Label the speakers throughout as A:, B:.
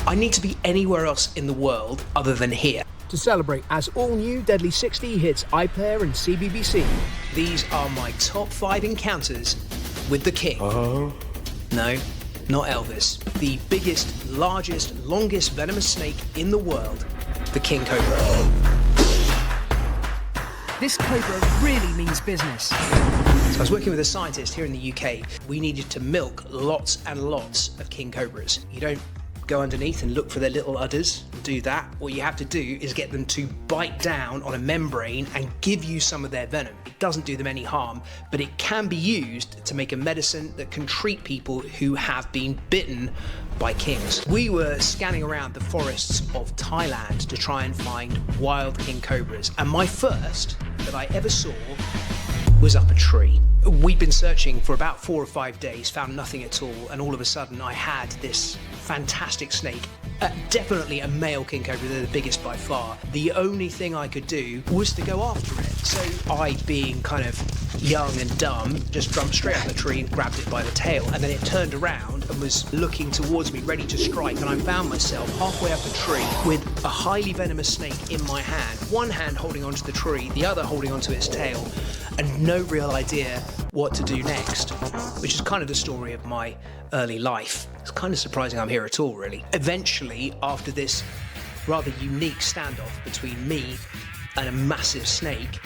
A: I need to be anywhere else in the world other than here.
B: To celebrate, as all new Deadly 60 hits iPlayer and CBBC.
A: These are my top 5 encounters with the king. No, not Elvis. The biggest, largest, longest venomous snake in the world, the king cobra.
B: This cobra really means business.
A: So I was working with a scientist here in the UK. We needed to milk lots and lots of king cobras. You don't go underneath and look for their little udders and do that. What you have to do is get them to bite down on a membrane and give you some of their venom. It doesn't do them any harm, but it can be used to make a medicine that can treat people who have been bitten by kings. We were scanning around the forests of Thailand to try and find wild king cobras, and my first that I ever saw was up a tree. We'd been searching for about 4 or 5 days, found nothing at all, and all of a sudden I had this fantastic snake. Definitely a male king cobra, they're the biggest by far. The only thing I could do was to go after it. So I, being kind of young and dumb, just jumped straight up the tree and grabbed it by the tail, and then it turned around and was looking towards me, ready to strike, and I found myself halfway up a tree with a highly venomous snake in my hand, one hand holding onto the tree, the other holding onto its tail, and no real idea what to do next, which is kind of the story of my early life. It's kind of surprising I'm here at all, really. Eventually, after this rather unique standoff between me and a massive snake,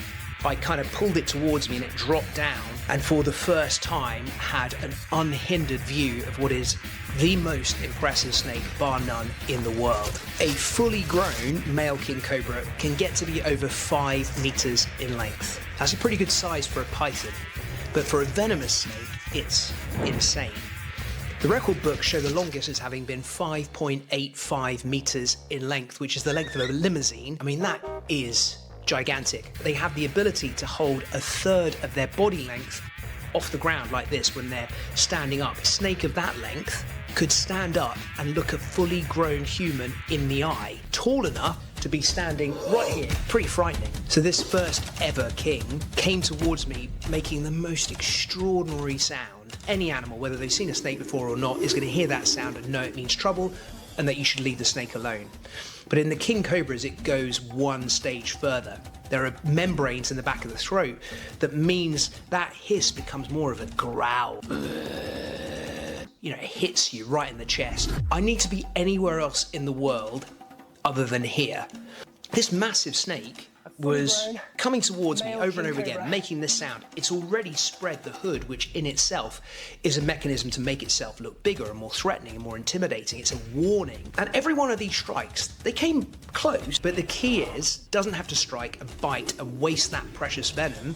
A: I kind of pulled it towards me and it dropped down, and for the first time had an unhindered view of what is the most impressive snake, bar none, in the world. A fully grown male king cobra can get to be over 5 meters in length. That's a pretty good size for a python, but for a venomous snake, it's insane. The record books show the longest as having been 5.85 meters in length, which is the length of a limousine. I mean, that is gigantic. They have the ability to hold a third of their body length off the ground like this when they're standing up. A snake of that length could stand up and look a fully grown human in the eye, tall enough to be standing right here. Pretty frightening. So this first ever king came towards me making the most extraordinary sound. Any animal, whether they've seen a snake before or not, is going to hear that sound and know it means trouble and that you should leave the snake alone. But in the king cobras, it goes one stage further. There are membranes in the back of the throat that means that hiss becomes more of a growl. You know, it hits you right in the chest. I need to be anywhere else in the world other than here. This massive snake was coming towards me over and over again, making this sound. It's already spread the hood, which in itself is a mechanism to make itself look bigger and more threatening and more intimidating. It's a warning. And every one of these strikes, they came close, but the key is, doesn't have to strike and bite and waste that precious venom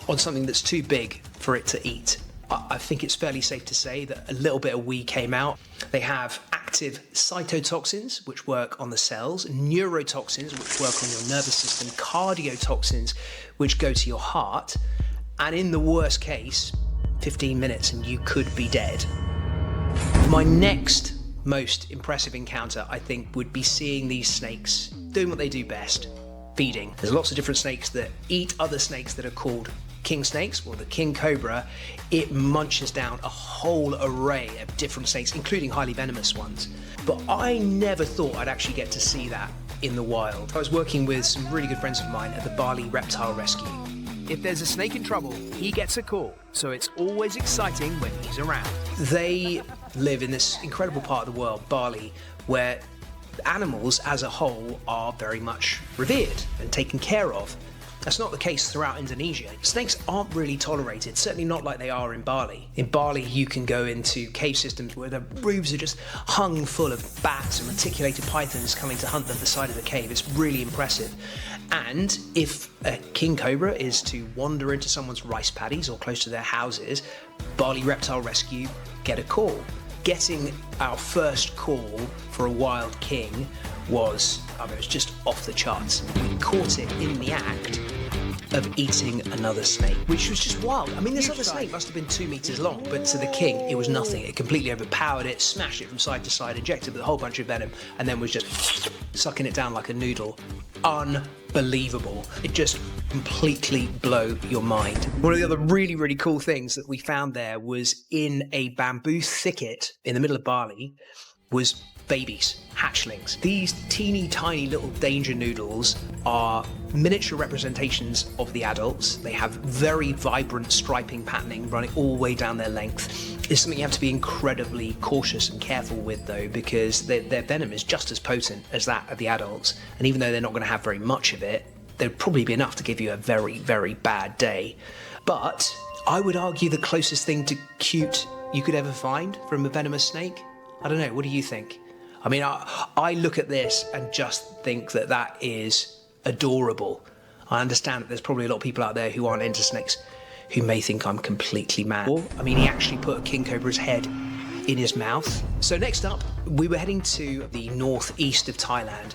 A: on something that's too big for it to eat. I think it's fairly safe to say that a little bit of wee came out. They have active cytotoxins, which work on the cells, neurotoxins, which work on your nervous system, cardiotoxins, which go to your heart, and in the worst case, 15 minutes and you could be dead. My next most impressive encounter, I think, would be seeing these snakes doing what they do best, feeding. There's lots of different snakes that eat other snakes that are called king snakes, or the king cobra. It munches down a whole array of different snakes, including highly venomous ones. But I never thought I'd actually get to see that in the wild. I was working with some really good friends of mine at the Bali Reptile Rescue.
B: If there's a snake in trouble, he gets a call, so it's always exciting when he's around.
A: They live in this incredible part of the world, Bali, where animals as a whole are very much revered and taken care of. That's not the case throughout Indonesia. Snakes aren't really tolerated, certainly not like they are in Bali. In Bali, you can go into cave systems where the roofs are just hung full of bats and reticulated pythons coming to hunt them at the side of the cave. It's really impressive. And if a king cobra is to wander into someone's rice paddies or close to their houses, Bali Reptile Rescue get a call. Getting our first call for a wild king was, it was just off the charts. We caught it in the act of eating another snake, which was just wild. I mean, this other snake must have been 2 meters long, but to the king, it was nothing. It completely overpowered it, smashed it from side to side, injected it with a whole bunch of venom, and then was just sucking it down like a noodle. Unbelievable. It just completely blow your mind. One of the other really, really cool things that we found there was in a bamboo thicket in the middle of Bali was babies, hatchlings. These teeny tiny little danger noodles are miniature representations of the adults. They have very vibrant striping patterning running all the way down their length. It's something you have to be incredibly cautious and careful with though, because their venom is just as potent as that of the adults. And even though they're not going to have very much of it, there'd probably be enough to give you a very, very bad day. But I would argue the closest thing to cute you could ever find from a venomous snake. I don't know, what do you think? I mean, I look at this and just think that that is adorable. I understand that there's probably a lot of people out there who aren't into snakes who may think I'm completely mad. I mean, he actually put a king cobra's head in his mouth. So next up, we were heading to the northeast of Thailand.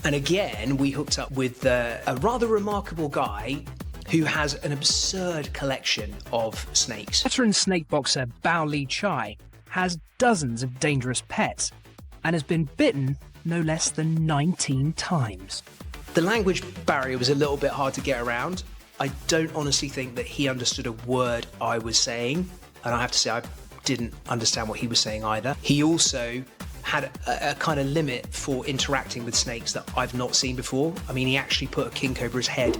A: And again, we hooked up with a rather remarkable guy who has an absurd collection of snakes.
B: Veteran snake boxer Bao Li Chai has dozens of dangerous pets and has been bitten no less than 19 times.
A: The language barrier was a little bit hard to get around. I don't honestly think that he understood a word I was saying, and I have to say I didn't understand what he was saying either. He also had a kind of limit for interacting with snakes that I've not seen before. I mean, he actually put a king cobra's head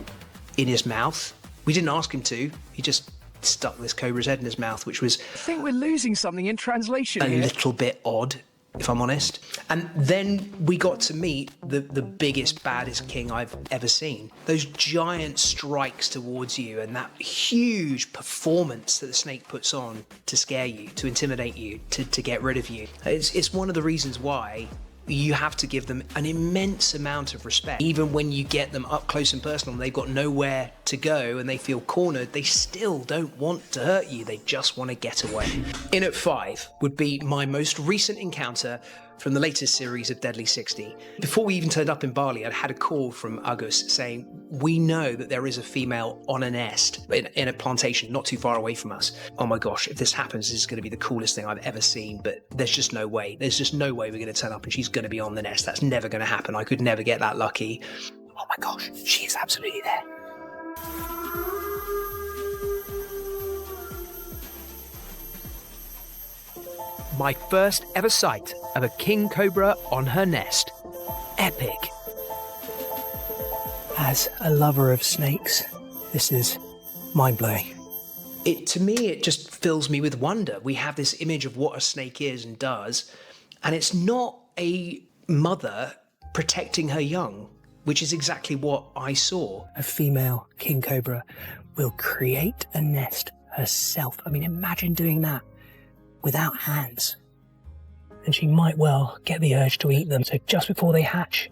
A: in his mouth. We didn't ask him to, he just stuck this cobra's head in his mouth, which was
B: I think we're losing something in translation
A: a
B: here.
A: little bit odd, if I'm honest. And then we got to meet the biggest, baddest king I've ever seen. Those giant strikes towards you and that huge performance that the snake puts on to scare you, to intimidate you, to get rid of you. It's one of the reasons why you have to give them an immense amount of respect. Even when you get them up close and personal and they've got nowhere to go and they feel cornered, they still don't want to hurt you. They just want to get away. In at 5 would be my most recent encounter from the latest series of Deadly 60. Before we even turned up in Bali, I'd had a call from Agus saying, we know that there is a female on a nest in a plantation not too far away from us. Oh my gosh, if this happens, this is going to be the coolest thing I've ever seen, but there's just no way. There's just no way we're going to turn up and she's going to be on the nest. That's never going to happen. I could never get that lucky. Oh my gosh, she is absolutely there.
B: My first ever sight of a king cobra on her nest. Epic.
A: As a lover of snakes, this is mind-blowing. To me, it just fills me with wonder. We have this image of what a snake is and does, and it's not a mother protecting her young, which is exactly what I saw. A female king cobra will create a nest herself. I mean, imagine doing that without hands. And she might well get the urge to eat them. So just before they hatch,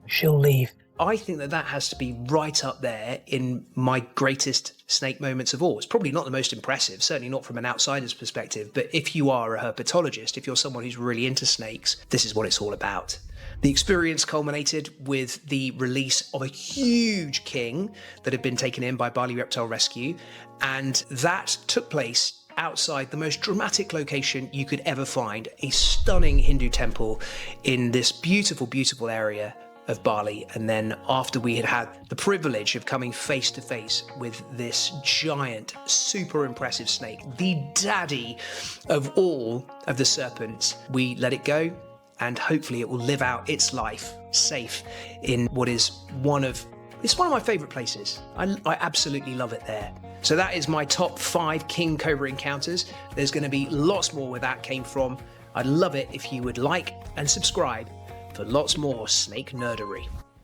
A: she'll leave. I think that has to be right up there in my greatest snake moments of all. It's probably not the most impressive, certainly not from an outsider's perspective, but if you are a herpetologist, if you're someone who's really into snakes, this is what it's all about. The experience culminated with the release of a huge king that had been taken in by Bali Reptile Rescue, and that took place outside the most dramatic location you could ever find, a stunning Hindu temple in this beautiful, beautiful area of Bali. And then after we had the privilege of coming face to face with this giant, super impressive snake, the daddy of all of the serpents, we let it go, and hopefully it will live out its life safe in what is it's one of my favorite places. I absolutely love it there. So that is my top 5 king cobra encounters. There's going to be lots more where that came from. I'd love it if you would like and subscribe for lots more snake nerdery.